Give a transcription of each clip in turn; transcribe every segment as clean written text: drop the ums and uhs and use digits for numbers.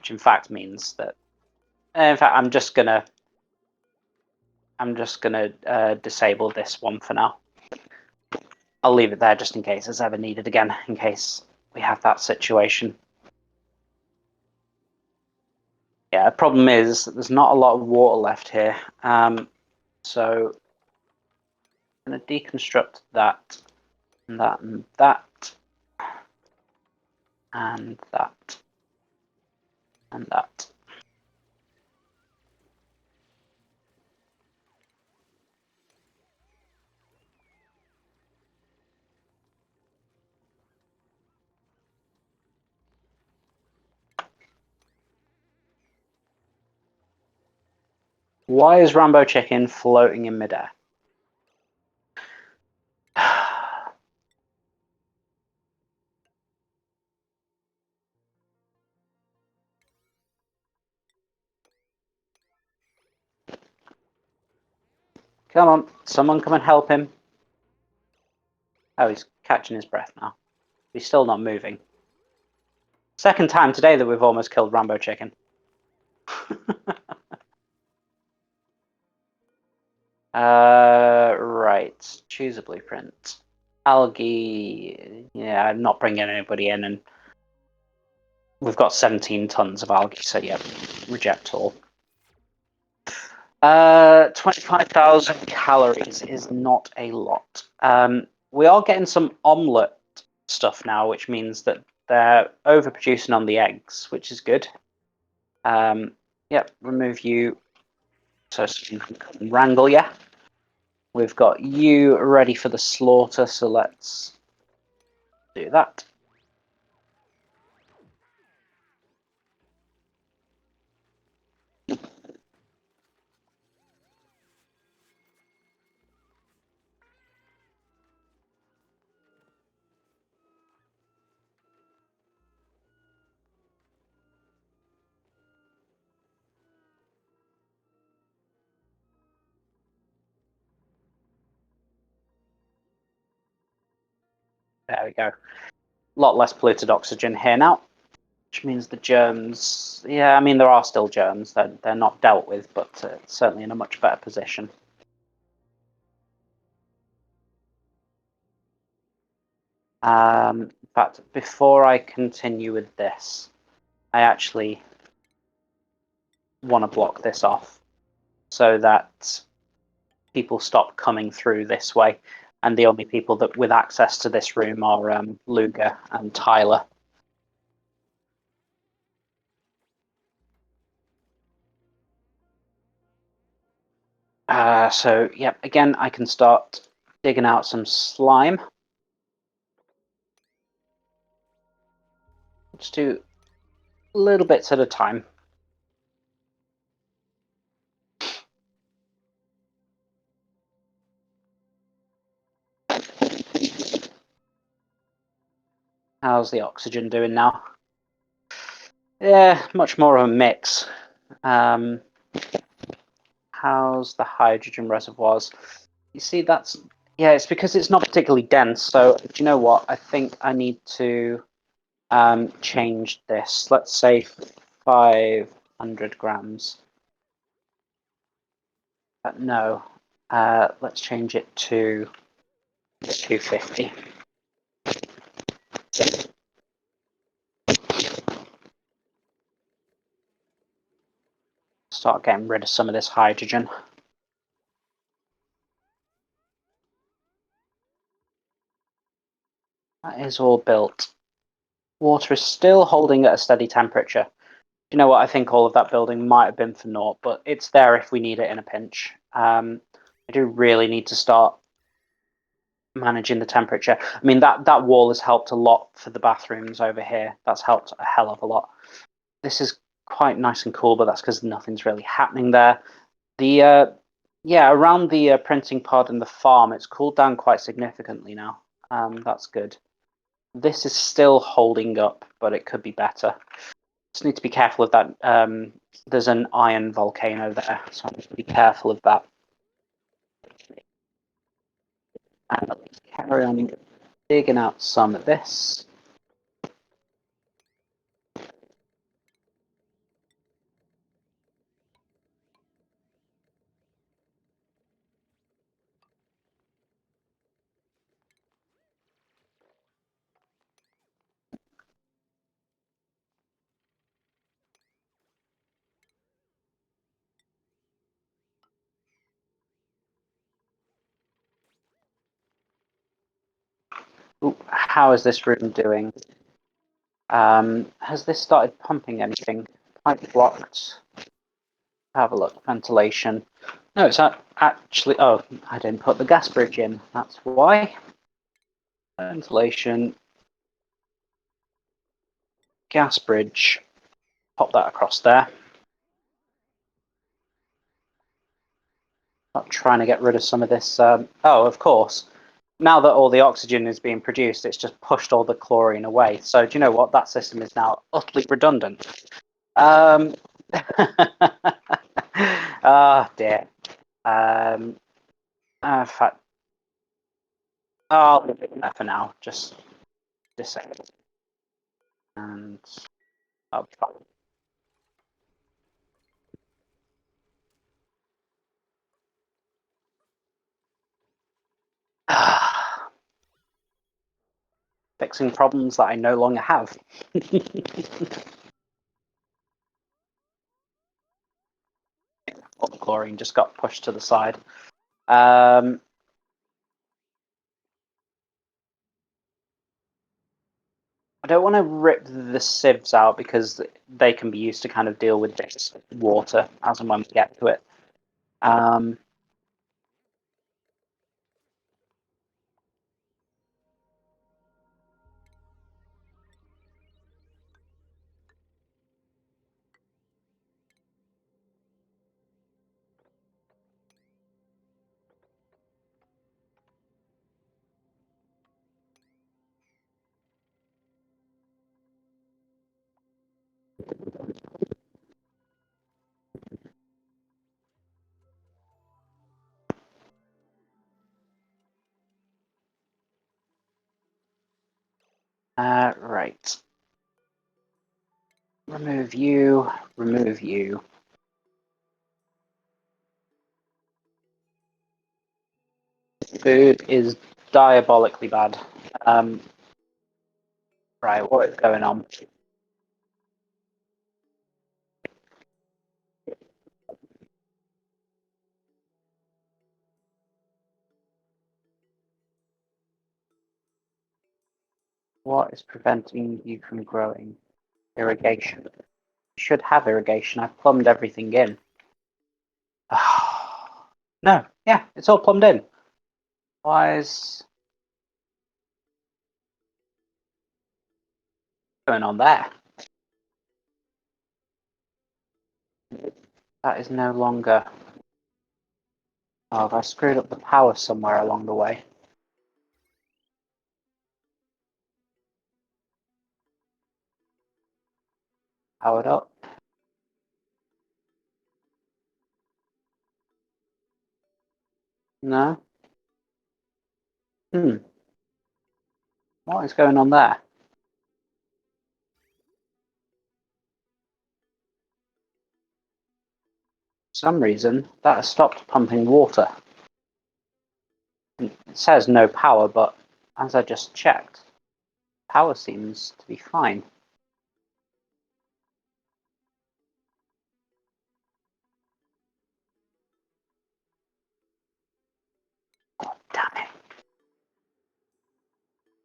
which in fact means that. In fact, I'm just gonna disable this one for now. I'll leave it there just in case it's ever needed again, in case we have that situation. Yeah, the problem is that there's not a lot of water left here. So I'm going to deconstruct that, and that, and that, and that, and that. Why is Rambo Chicken floating in midair? Come on, someone come and help him. Oh, he's catching his breath now. He's still not moving. Second time today that we've almost killed Rambo Chicken. Right. Choose a blueprint. Algae. Yeah, I'm not bringing anybody in, and we've got 17 tons of algae, so yeah, reject all. 25,000 calories is not a lot. We are getting some omelette stuff now, which means that they're overproducing on the eggs, which is good. Yep, remove you so you can wrangle you. We've got you ready for the slaughter, so let's do that. There we go. A lot less polluted oxygen here now, which means the germs, yeah, I mean, there are still germs. They're not dealt with, but certainly in a much better position. In fact, before I continue with this, I actually want to block this off so that people stop coming through this way. And the only people that with access to this room are Luger and Tyler. So, yep, again, I can start digging out some slime. Just do little bits at a time. How's the oxygen doing now? Yeah, much more of a mix. How's the hydrogen reservoirs? You see, that's, yeah, it's because it's not particularly dense. So, do you know what? I think I need to change this. Let's say 500 grams. No, let's change it to 250. Start getting rid of some of this hydrogen. That is all built. Water is still holding at a steady temperature. You know what? I think all of that building might have been for naught, but it's there if we need it in a pinch. I do really need to start managing the temperature. I mean, that wall has helped a lot for the bathrooms over here. That's helped a hell of a lot. This is quite nice and cool, but that's because nothing's really happening there. The yeah, around the printing pod and the farm, it's cooled down quite significantly now. That's good. This is still holding up, but it could be better. Just need to be careful of that. There's an iron volcano there, so I need to be careful of that. And let's carry on digging out some of this. Ooh, how is this room doing? Has this started pumping anything? Pipe blocked. Have a look. Ventilation. No, it's actually. Oh, I didn't put the gas bridge in. That's why. Ventilation. Gas bridge. Pop that across there. Not trying to get rid of some of this. Oh, of course. Now that all the oxygen is being produced, it's just pushed all the chlorine away. So do you know what? That system is now utterly redundant. Oh dear. In fact, I'll leave it there for now. Just this second, and I'll be fine. Fixing problems that I no longer have. All the chlorine just got pushed to the side. I don't want to rip the sieves out because they can be used to kind of deal with this water as and when we get to it. Right. Remove you. Remove you. Food is diabolically bad. Right, what is going on? What is preventing you from growing? Irrigation. You should have irrigation. I've plumbed everything in. No, yeah, it's all plumbed in. Why is going on there? That is no longer. Oh, have I screwed up the power somewhere along the way? Powered up? No? What is going on there? For some reason, that has stopped pumping water. It says no power, but as I just checked, power seems to be fine. Oh, damn it.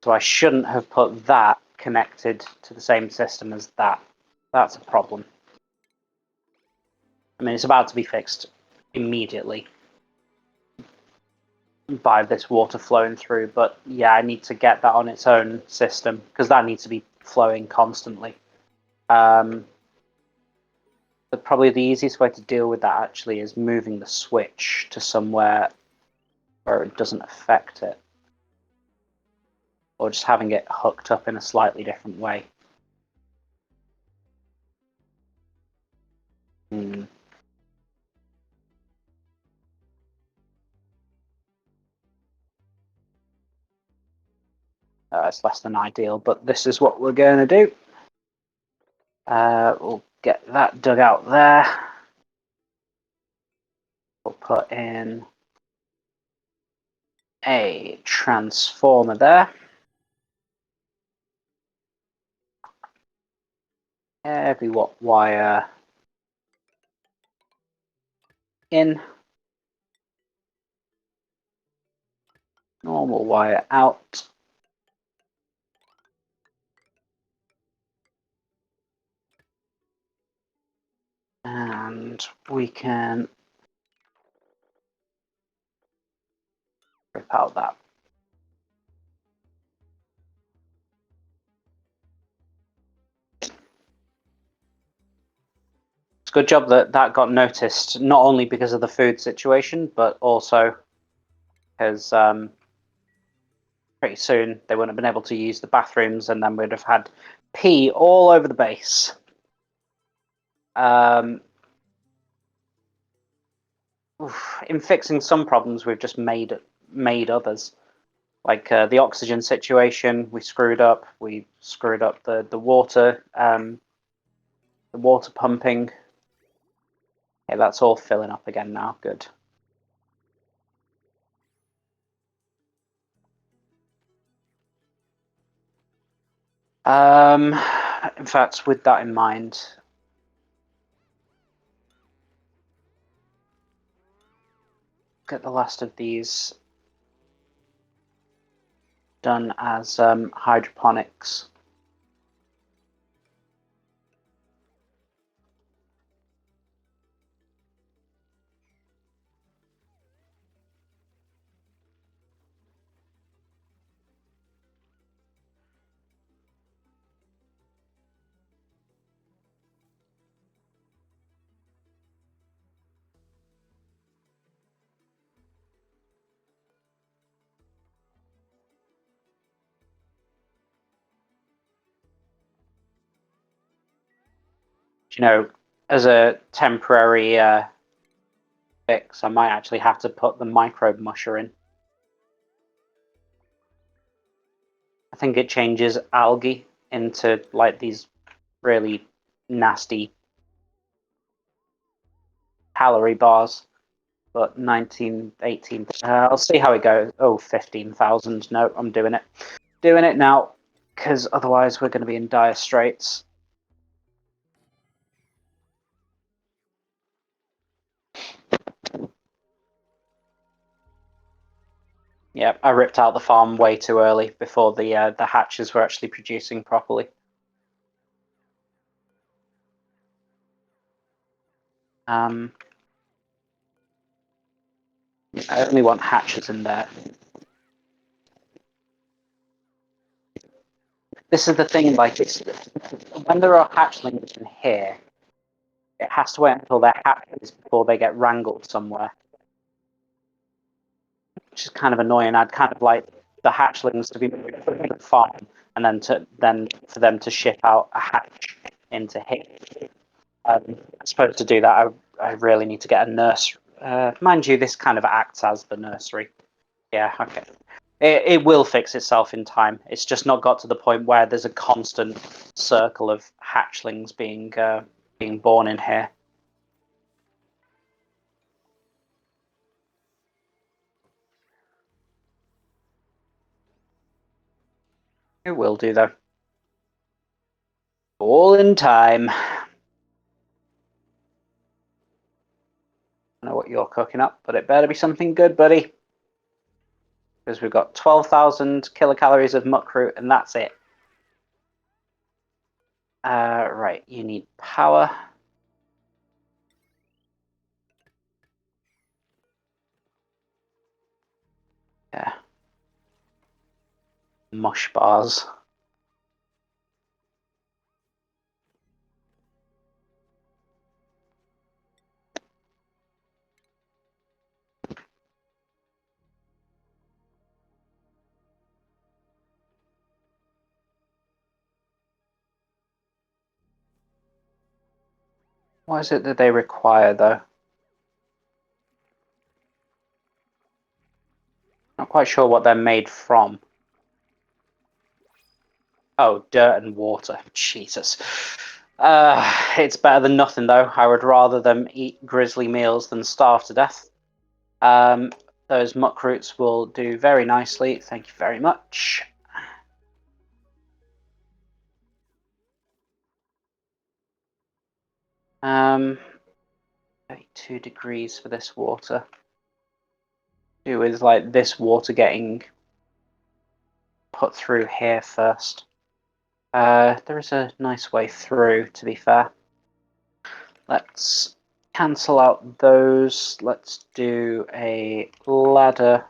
So I shouldn't have put that connected to the same system as that. That's a problem. I mean, it's about to be fixed immediately by this water flowing through, but yeah, I need to get that on its own system because that needs to be flowing constantly. But probably the easiest way to deal with that actually is moving the switch to somewhere where it doesn't affect it, or just having it hooked up in a slightly different way. Hmm. It's less than ideal, but this is what we're going to do. We'll get that dug out there. We'll put in a transformer there. Heavy watt wire in. Normal wire out. and we can rip out that. It's a good job that that got noticed, not only because of the food situation, but also because pretty soon they wouldn't have been able to use the bathrooms, and then we'd have had pee all over the base. In fixing some problems, we've just made others. Like the oxygen situation, we screwed up. We screwed up the water pumping. Okay, that's all filling up again now. Good. In fact, with that in mind, get the last of these done as hydroponics. You know, as a temporary fix, I might actually have to put the microbe musher in. I think it changes algae into like these really nasty calorie bars. But 19, 18, I'll see how it goes. Oh, 15,000. No, I'm doing it. Doing it now, because otherwise we're going to be in dire straits. Yeah, I ripped out the farm way too early before the hatches were actually producing properly. I only want hatches in there. This is the thing, like, when there are hatchlings in here, it has to wait until they're hatches before they get wrangled somewhere, which is kind of annoying. I'd kind of like the hatchlings to be moved from the farm, and then for them to ship out a hatch into here. I suppose to do that, I really need to get a nurse. Mind you, this kind of acts as the nursery. Yeah, okay. It will fix itself in time. It's just not got to the point where there's a constant circle of hatchlings being born in here. It will do though. All in time. I don't know what you're cooking up, but it better be something good, buddy. Because we've got 12,000 kilocalories of muckroot, and that's it. Right, you need power. Yeah. Mush bars. What is it that they require, though? Not quite sure what they're made from. Oh, dirt and water. Jesus. It's better than nothing, though. I would rather them eat grisly meals than starve to death. Those muckroots will do very nicely. Thank you very much. Um, 32 degrees for this water. Do with like this water getting put through here first. There is a nice way through, to be fair. Let's cancel out those. Let's do a ladder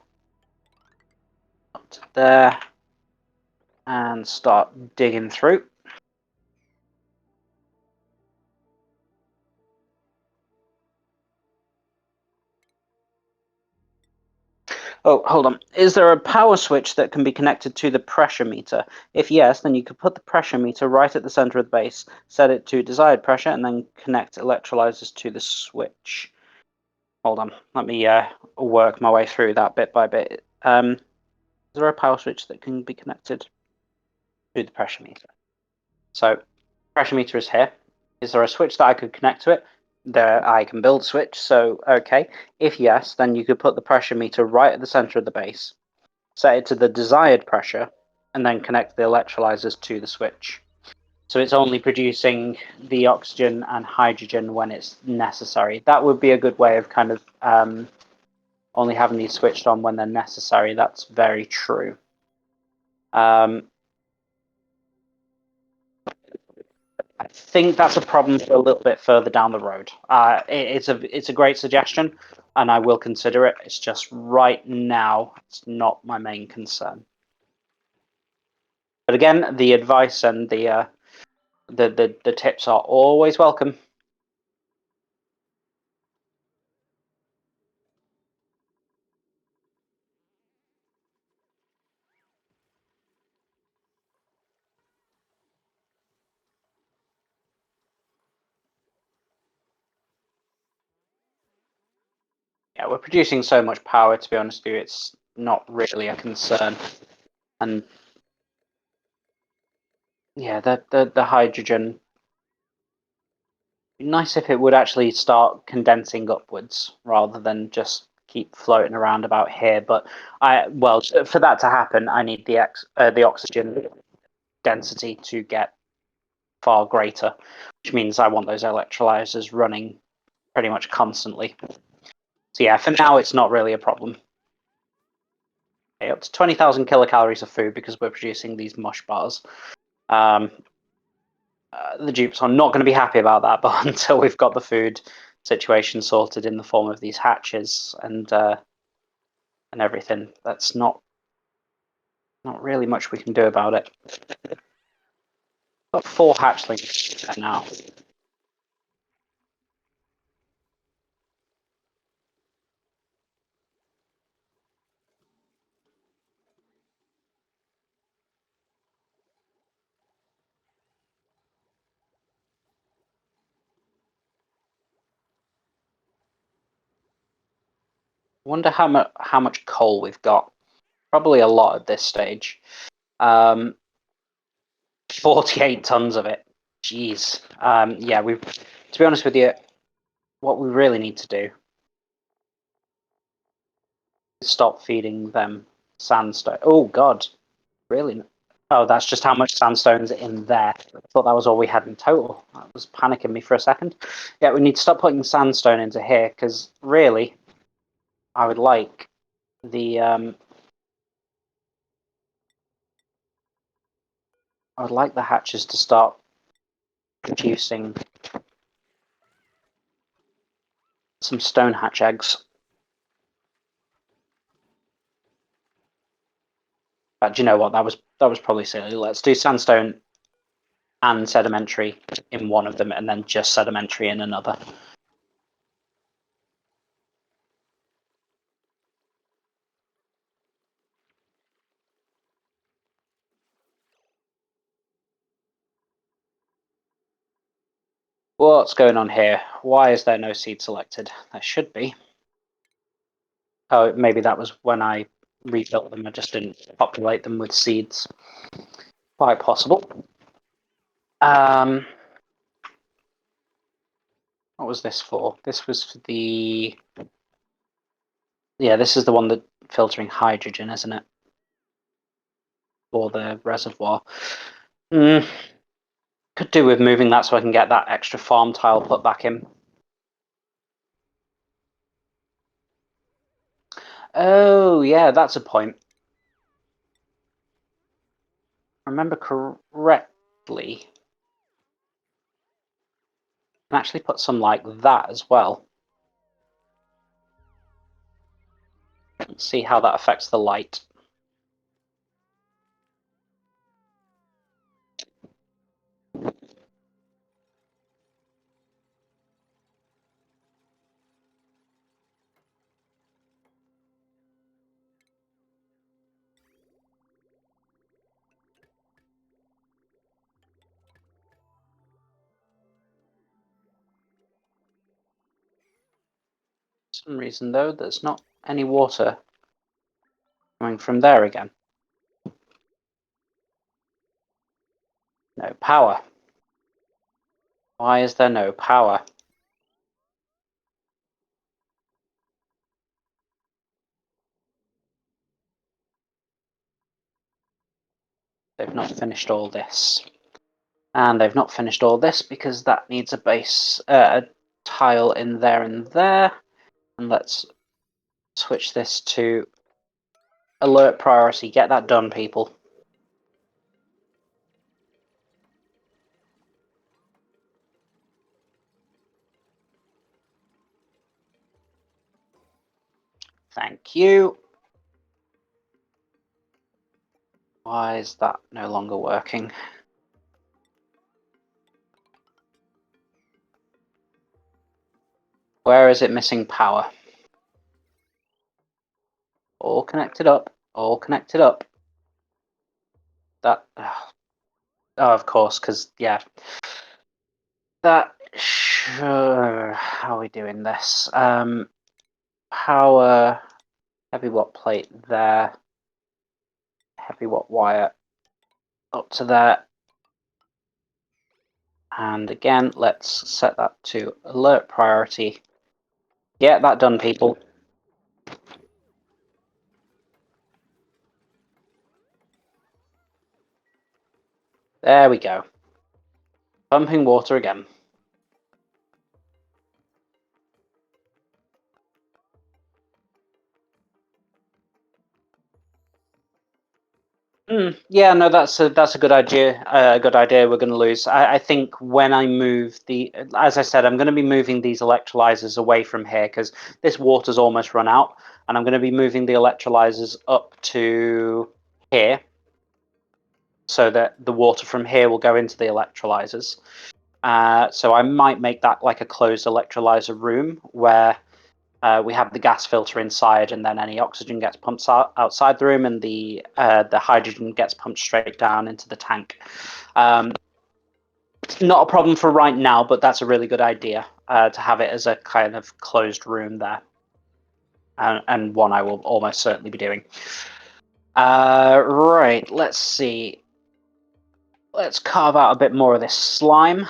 up to there and start digging through. Oh, hold on. Is there a power switch that can be connected to the pressure meter? If yes, then you could put the pressure meter right at the center of the base, set it to desired pressure, and then connect electrolyzers to the switch. Hold on. Let me work my way through that bit by bit. Is there a power switch that can be connected to the pressure meter? So, pressure meter is here. Is there a switch that I could connect to it? There, I can build a switch. So, okay. If yes, then you could put the pressure meter right at the center of the base, set it to the desired pressure, and then connect the electrolyzers to the switch. So it's only producing the oxygen and hydrogen when it's necessary. That would be a good way of kind of only having these switched on when they're necessary. That's very true. I think that's a problem for a little bit further down the road. It's a great suggestion, and I will consider it. It's just right now, it's not my main concern. But again, the advice and the tips are always welcome. Yeah, we're producing so much power, to be honest with you, it's not really a concern. And yeah, the hydrogen, be nice if it would actually start condensing upwards rather than just keep floating around about here. But for that to happen, I need the oxygen density to get far greater, which means I want those electrolyzers running pretty much constantly. So yeah, for now it's not really a problem. Okay, up to 20,000 kilocalories of food because we're producing these mush bars. The dupes are not going to be happy about that, but until we've got the food situation sorted in the form of these hatches and everything, that's not really much we can do about it. Got 4 hatchlings there now. Wonder how much coal we've got. Probably a lot at this stage. 48 tons of it. Jeez. Yeah, to be honest with you, what we really need to do is stop feeding them sandstone. Oh God, really? Oh, that's just how much sandstone's in there. I thought that was all we had in total. That was panicking me for a second. Yeah, we need to stop putting sandstone into here because really, I would like the hatches to start producing some stone hatch eggs. But do you know what? That was probably silly. Let's do sandstone and sedimentary in one of them, and then just sedimentary in another. What's going on here? Why is there no seed selected? There should be. Oh, maybe that was when I rebuilt them. I just didn't populate them with seeds. Quite possible. What was this for? This was for the... Yeah, this is the one that filtering hydrogen, isn't it? For the reservoir. Could do with moving that so I can get that extra farm tile put back in. Oh, yeah, that's a point. Remember correctly, can actually put some like that as well. Let's see how that affects the light. For some reason though, there's not any water coming from there again. No power. Why is there no power? They've not finished all this. And they've not finished all this because that needs a base, a tile in there and there. And let's switch this to alert priority. Get that done, people. Thank you. Why is that no longer working? Where is it missing power? All connected up. All connected up. That. Oh, of course, because, yeah. That. Sure. How are we doing this? Power. Heavy watt plate there. Heavy watt wire up to there. And again, let's set that to alert priority. Get that done, people. There we go. Pumping water again. Yeah, no, that's a good idea. A good idea. We're going to lose. I think when I move as I said, I'm going to be moving these electrolyzers away from here because this water's almost run out, and I'm going to be moving the electrolyzers up to here, so that the water from here will go into the electrolyzers. So I might make that like a closed electrolyzer room where we have the gas filter inside, and then any oxygen gets pumped outside the room, and the hydrogen gets pumped straight down into the tank. Not a problem for right now, but that's a really good idea to have it as a kind of closed room there, and one I will almost certainly be doing. Right, let's see. Let's carve out a bit more of this slime.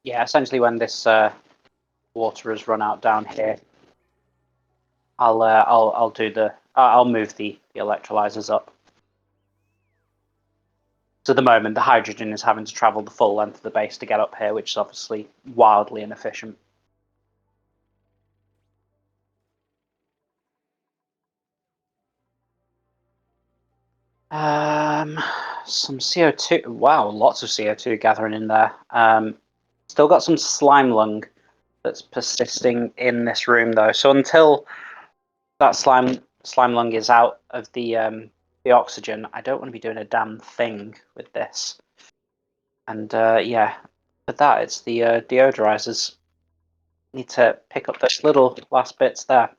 Yeah, essentially when this water has run out down here, I'll do I'll move the electrolyzers up. So at the moment, the hydrogen is having to travel the full length of the base to get up here, which is obviously wildly inefficient. Some CO2. Wow, lots of CO2 gathering in there. Still got some slime lung that's persisting in this room though. So until that slime lung is out of the the oxygen, I don't want to be doing a damn thing with this. And yeah, for that, it's the deodorizers. Need to pick up those little last bits there.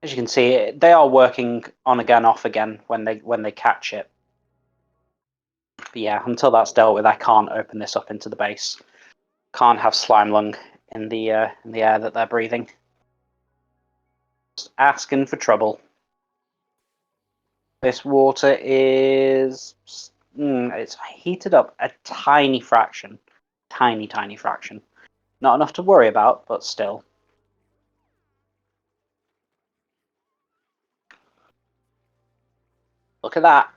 As you can see, they are working on again, off again when they catch it. But yeah, until that's dealt with, I can't open this up into the base. Can't have slime lung in the air that they're breathing. Just asking for trouble. This water is it's heated up a tiny fraction, tiny fraction. Not enough to worry about, but still. Look at that.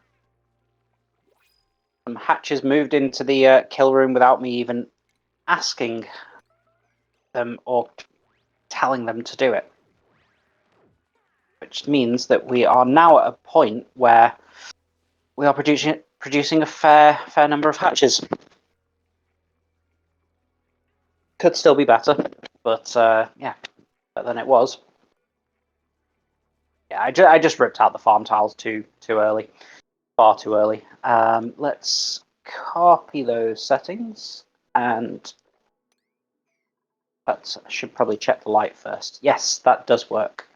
Some hatches moved into the kill room without me even asking them or telling them to do it. Which means that we are now at a point where we are producing a fair number of hatches. Could still be better, but yeah, better than it was. Yeah, I just ripped out the farm tiles too early, far too early. Let's copy those settings, and I should probably check the light first. Yes, that does work.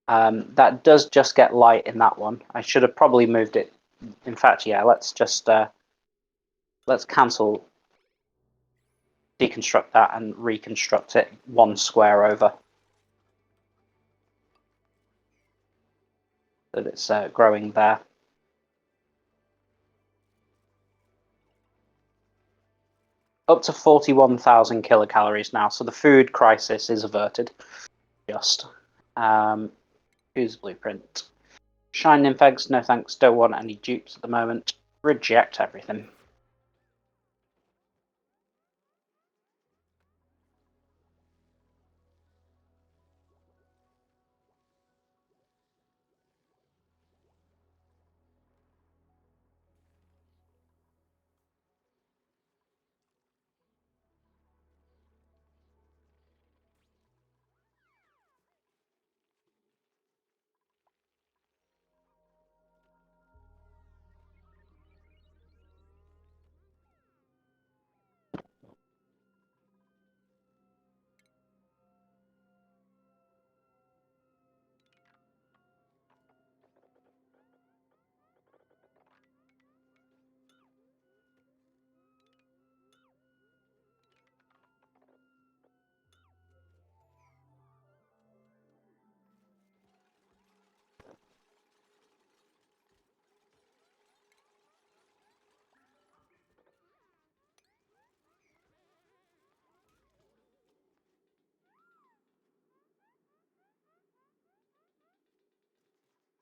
That does just get light in that one. I should have probably moved it. In fact, yeah, let's just let's cancel, deconstruct that, and reconstruct it one square over. That it's growing there. Up to 41,000 kilocalories now, so the food crisis is averted. Just. Who's blueprint? Shine Nympheggs, no thanks, don't want any dupes at the moment. Reject everything.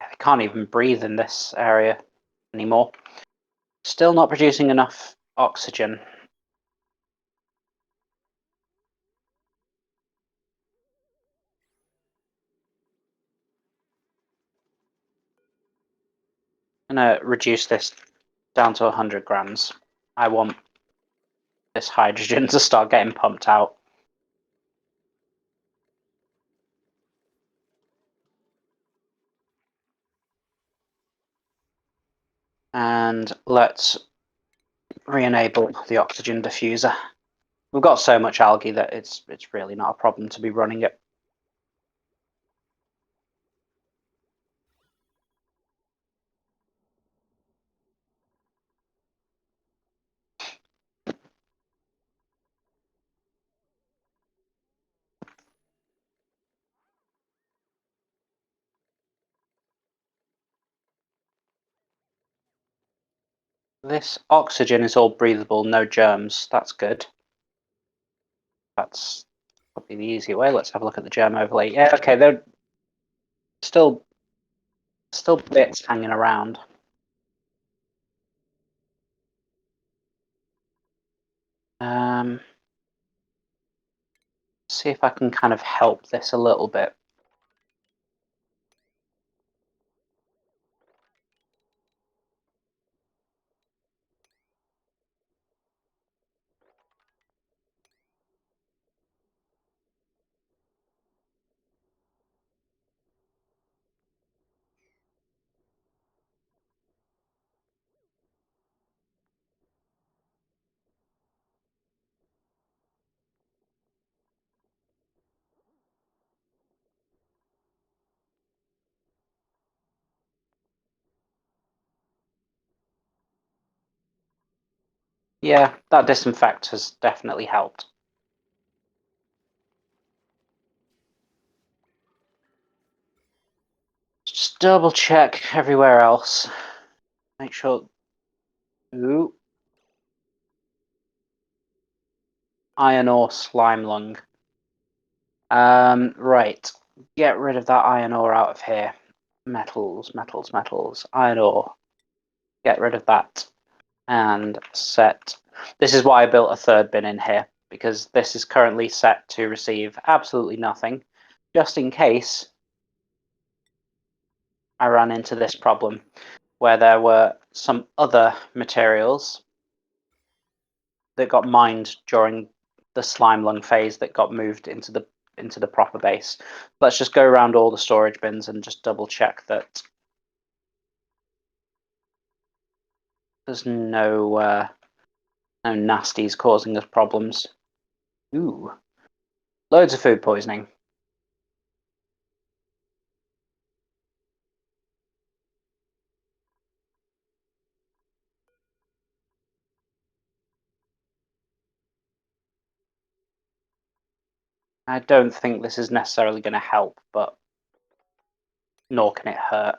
I can't even breathe in this area anymore. Still not producing enough oxygen. I'm going to reduce this down to 100 grams. I want this hydrogen to start getting pumped out. And let's re-enable the oxygen diffuser. We've got so much algae that it's really not a problem to be running it. This oxygen is all breathable, no germs. That's good. That's probably the easier way. Let's have a look at the germ overlay. Yeah, okay, they're still bits hanging around. See if I can kind of help this a little bit. Yeah, that disinfect has definitely helped. Just double check everywhere else. Make sure. Ooh. Iron ore slime lung. Right. Get rid of that iron ore out of here. Metals, metals, metals. Iron ore. Get rid of that. And set. This is why I built a third bin in here, because this is currently set to receive absolutely nothing, just in case I ran into this problem where there were some other materials that got mined during the slime lung phase that got moved into the proper base. Let's just go around all the storage bins and just double check that there's no nasties causing us problems. Ooh, loads of food poisoning. I don't think this is necessarily going to help, but nor can it hurt.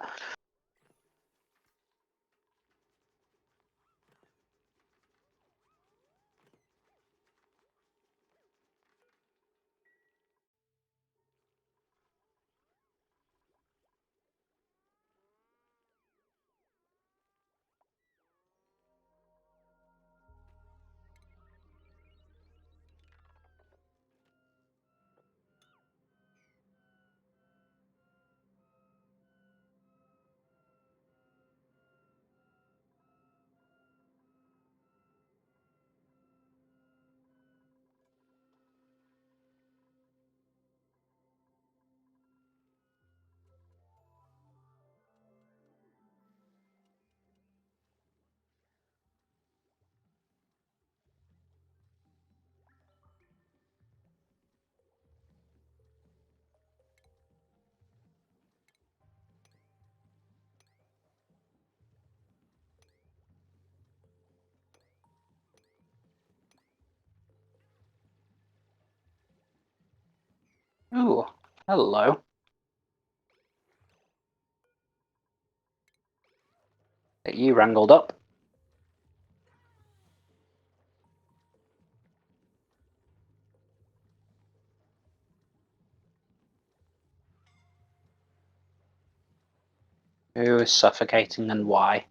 Ooh, hello. Get you wrangled up. Who is suffocating and why?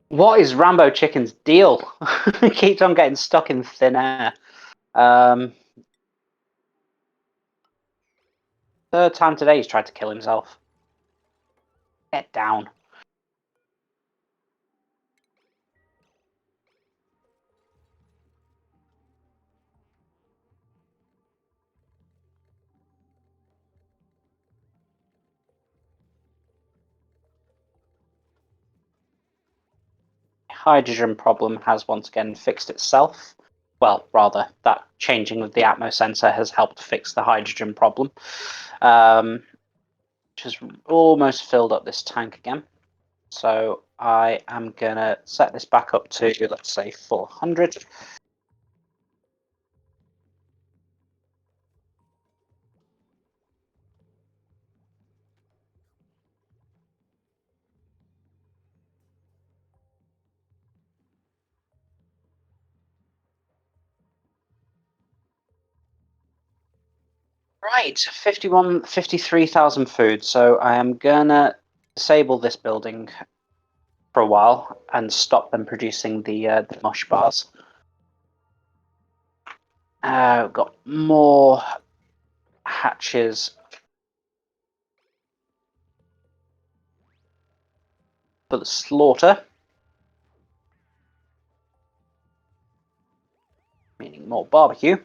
What is Rambo Chicken's deal? He keeps on getting stuck in thin air. Third time today he's tried to kill himself. Get down. Hydrogen problem has once again fixed itself. Well, rather, that changing of the atmo sensor has helped fix the hydrogen problem. Which has almost filled up this tank again. So I am going to set this back up to, let's say, 400. Right, 53,000 food. So I am going to disable this building for a while and stop them producing the mush bars. Got more hatches for the slaughter, meaning more barbecue.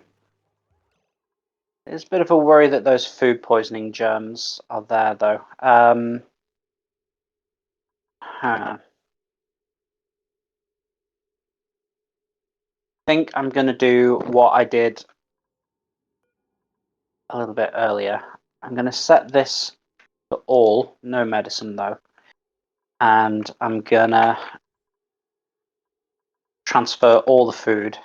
There's a bit of a worry that those food poisoning germs are there, though. I think I'm going to do what I did a little bit earlier. I'm going to set this to all, no medicine though, and I'm going to transfer all the food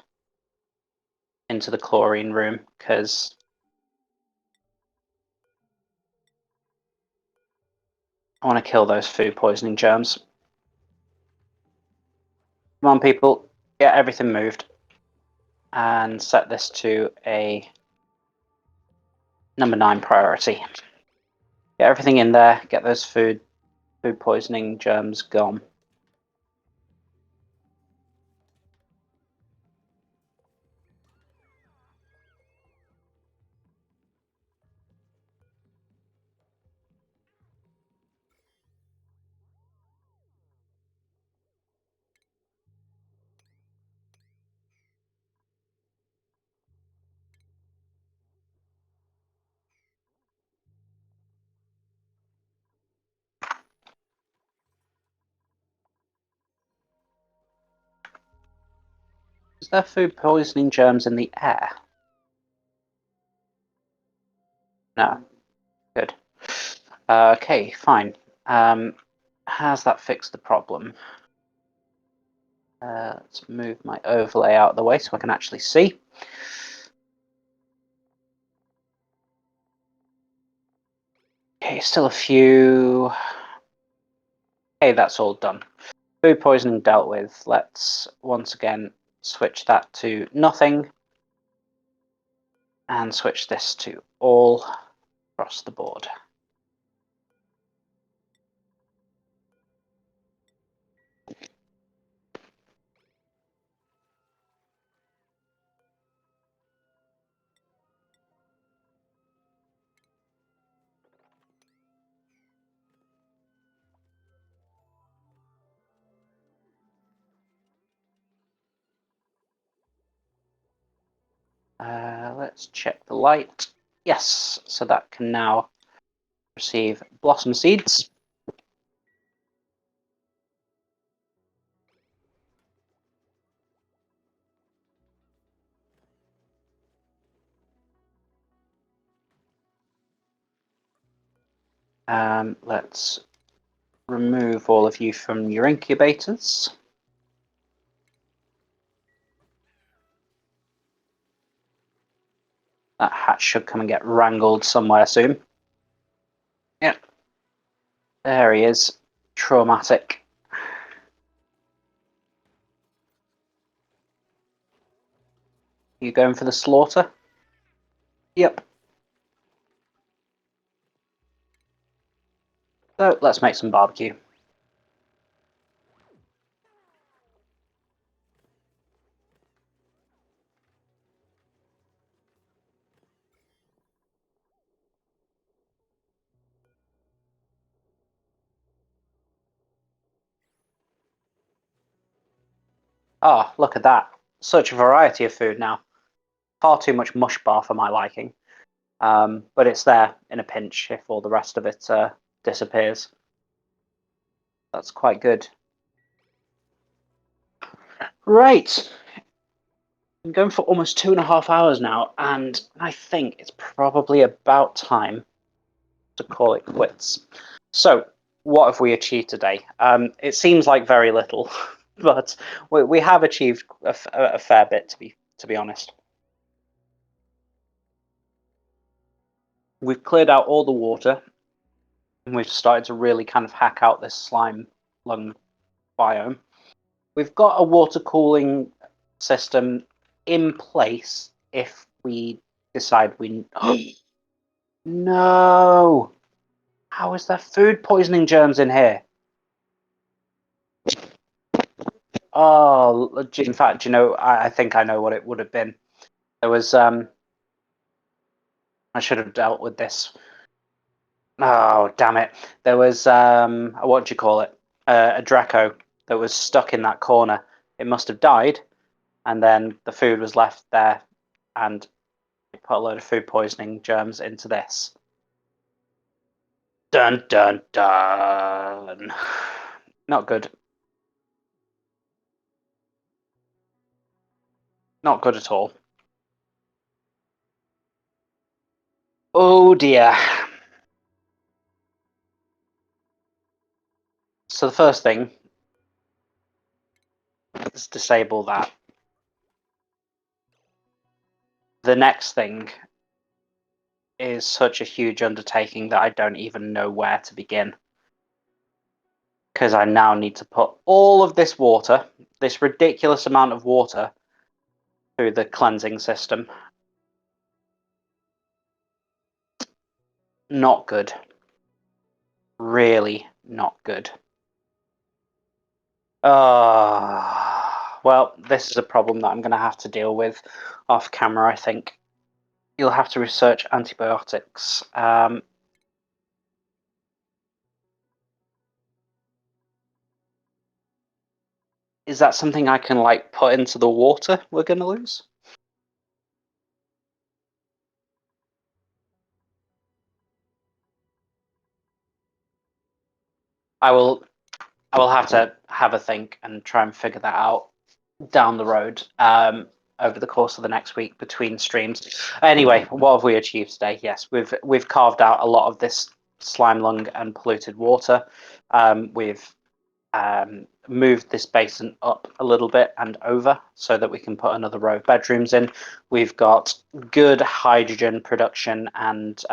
into the chlorine room because I want to kill those food poisoning germs. Come on, people, get everything moved and set this to a number 9 priority. Get everything in there, get those food poisoning germs gone. Is there food poisoning germs in the air? No. Good. Okay, fine. Has that fixed the problem? Let's move my overlay out of the way so I can actually see. Okay, still a few. Okay, that's all done. Food poisoning dealt with. Let's once again switch that to nothing and switch this to all across the board. Let's check the light. Yes, so that can now receive blossom seeds. Let's remove all of you from your incubators. That hatch should come and get wrangled somewhere soon. Yeah, there he is. Traumatic. You going for the slaughter? Yep. So let's make some barbecue. Oh, look at that. Such a variety of food now. Far too much mush bar for my liking. But it's there in a pinch if all the rest of it disappears. That's quite good. Right. I'm going for almost 2.5 hours now, and I think it's probably about time to call it quits. So, what have we achieved today? It seems like very little, but we have achieved a fair bit, to be honest. We've cleared out all the water, and we've started to really kind of hack out this slime lung biome. We've got a water cooling system in place if we decide we. No! How is there food poisoning germs in here? Oh, in fact, I think I know what it would have been. There was I should have dealt with this. Oh, damn it! There was what do you call it? A Draco that was stuck in that corner. It must have died, and then the food was left there, and it put a load of food poisoning germs into this. Dun dun dun. Not good. Not good at all. Oh dear. So the first thing Let's disable that. The next thing is such a huge undertaking that I don't even know where to begin. Because I now need to put all of this water, this ridiculous amount of water, through the cleansing system. Not good. Really not good. Well, this is a problem that I'm going to have to deal with off camera, I think. You'll have to research antibiotics. Is that something I can like put into the water we're going to lose? I will have to have a think and try and figure that out down the road over the course of the next week between streams. Anyway, what have we achieved today? Yes, we've carved out a lot of this slime lung and polluted water. We've moved this basin up a little bit and over so that we can put another row of bedrooms in. We've got good hydrogen production, and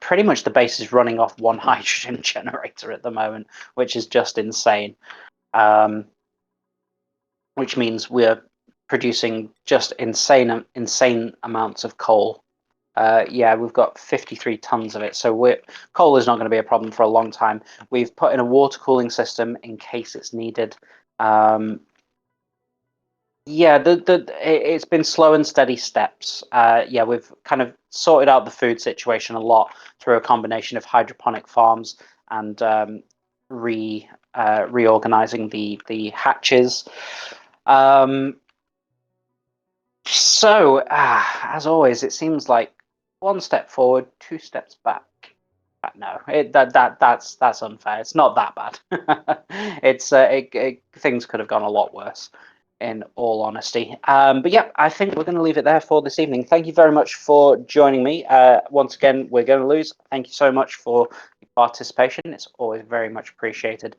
pretty much the base is running off one hydrogen generator at the moment, which is just insane. Which means we're producing just insane amounts of coal. Yeah, we've got 53 tons of it, so coal is not going to be a problem for a long time. We've put in a water cooling system in case it's needed. Yeah, it's been slow and steady steps. Yeah, we've kind of sorted out the food situation a lot through a combination of hydroponic farms and reorganizing the hatches. So, as always, it seems like one step forward, two steps back. No, that's unfair. It's not that bad. Things could have gone a lot worse, in all honesty. But yeah, I think we're going to leave it there for this evening. Thank you very much for joining me. Once again, we're going to lose. Thank you so much for your participation. It's always very much appreciated.